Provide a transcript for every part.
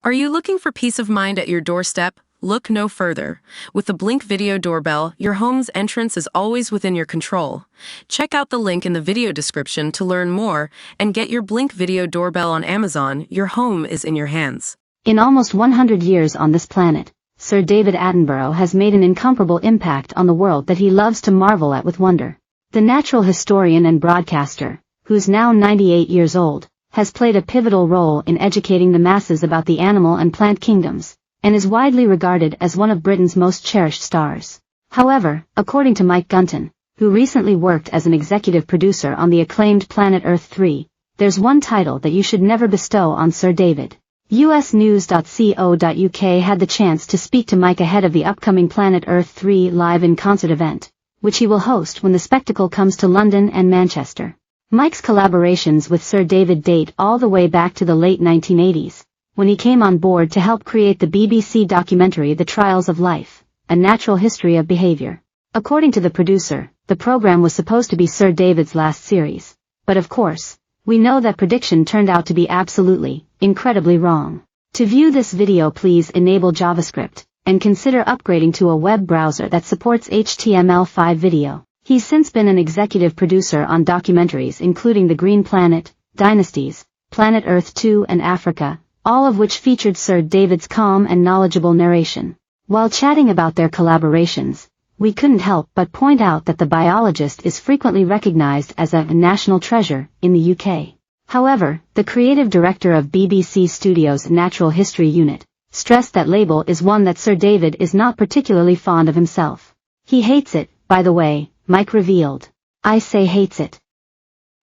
Are you looking for peace of mind at your doorstep? Look no further. With the Blink Video Doorbell, your home's entrance is always within your control. Check out the link in the video description to learn more and get your Blink Video Doorbell on Amazon. Your home is in your hands. In almost 100 years on this planet, Sir David Attenborough has made an incomparable impact on the world that he loves to marvel at with wonder. The natural historian and broadcaster, who's now 98 years old, has played a pivotal role in educating the masses about the animal and plant kingdoms, and is widely regarded as one of Britain's most cherished stars. However, according to Mike Gunton, who recently worked as an executive producer on the acclaimed Planet Earth 3, there's one title that you should never bestow on Sir David. usnews.co.uk had the chance to speak to Mike ahead of the upcoming Planet Earth 3 live in concert event, which he will host when the spectacle comes to London and Manchester. Mike's collaborations with Sir David date all the way back to the late 1980s, when he came on board to help create the BBC documentary The Trials of Life, A Natural History of Behaviour. According to the producer, the program was supposed to be Sir David's last series, but of course, we know that prediction turned out to be absolutely, incredibly wrong. To view this video, please enable JavaScript, and consider upgrading to a web browser that supports HTML5 video. He's since been an executive producer on documentaries including The Green Planet, Dynasties, Planet Earth 2 and Africa, all of which featured Sir David's calm and knowledgeable narration. While chatting about their collaborations, we couldn't help but point out that the biologist is frequently recognized as a national treasure in the UK. However, the creative director of BBC Studios' Natural History Unit stressed that label is one that Sir David is not particularly fond of himself. He hates it, by the way, Mike revealed. I say hates it.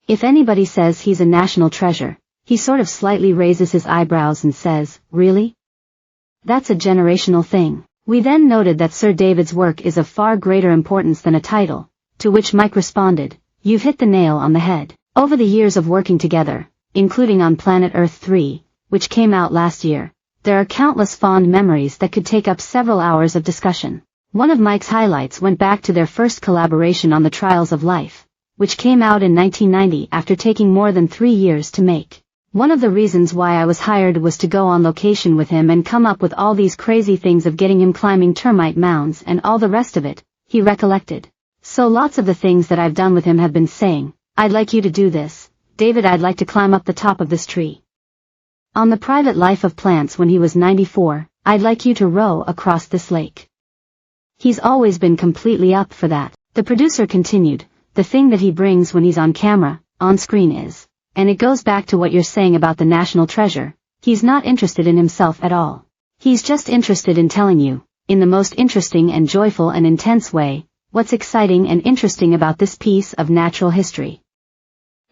If anybody says he's a national treasure, he sort of slightly raises his eyebrows and says, really? That's a generational thing. We then noted that Sir David's work is of far greater importance than a title, to which Mike responded, you've hit the nail on the head. Over the years of working together, including on Planet Earth 3, which came out last year, there are countless fond memories that could take up several hours of discussion. One of Mike's highlights went back to their first collaboration on The Trials of Life, which came out in 1990 after taking more than 3 years to make. One of the reasons why I was hired was to go on location with him and come up with all these crazy things of getting him climbing termite mounds and all the rest of it, he recollected. So lots of the things that I've done with him have been saying, I'd like you to do this, David, I'd like to climb up the top of this tree. On The Private Life of Plants when he was 94, I'd like you to row across this lake. He's always been completely up for that. The producer continued, the thing that he brings when he's on camera, on screen is, and it goes back to what you're saying about the national treasure, he's not interested in himself at all. He's just interested in telling you, in the most interesting and joyful and intense way, what's exciting and interesting about this piece of natural history.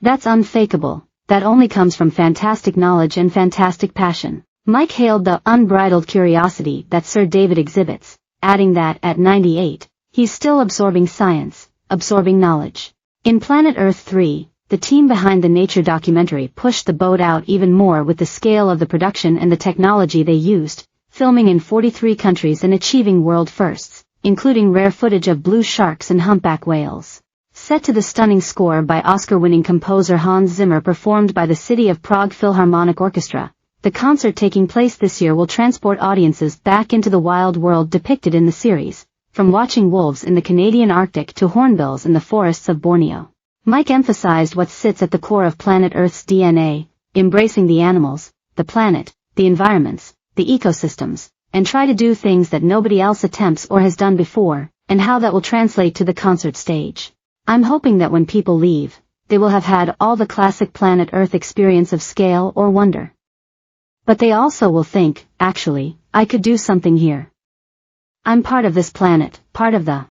That's unfakeable, that only comes from fantastic knowledge and fantastic passion. Mike hailed the unbridled curiosity that Sir David exhibits, adding that at 98, he's still absorbing science, absorbing knowledge. In Planet Earth 3, the team behind the nature documentary pushed the boat out even more with the scale of the production and the technology they used, filming in 43 countries and achieving world firsts, including rare footage of blue sharks and humpback whales. Set to the stunning score by Oscar-winning composer Hans Zimmer performed by the City of Prague Philharmonic Orchestra, the concert taking place this year will transport audiences back into the wild world depicted in the series, from watching wolves in the Canadian Arctic to hornbills in the forests of Borneo. Mike emphasized what sits at the core of Planet Earth's DNA, embracing the animals, the planet, the environments, the ecosystems, and try to do things that nobody else attempts or has done before, and how that will translate to the concert stage. I'm hoping that when people leave, they will have had all the classic Planet Earth experience of scale or wonder. But they also will think, actually, I could do something here. I'm part of this planet, part of the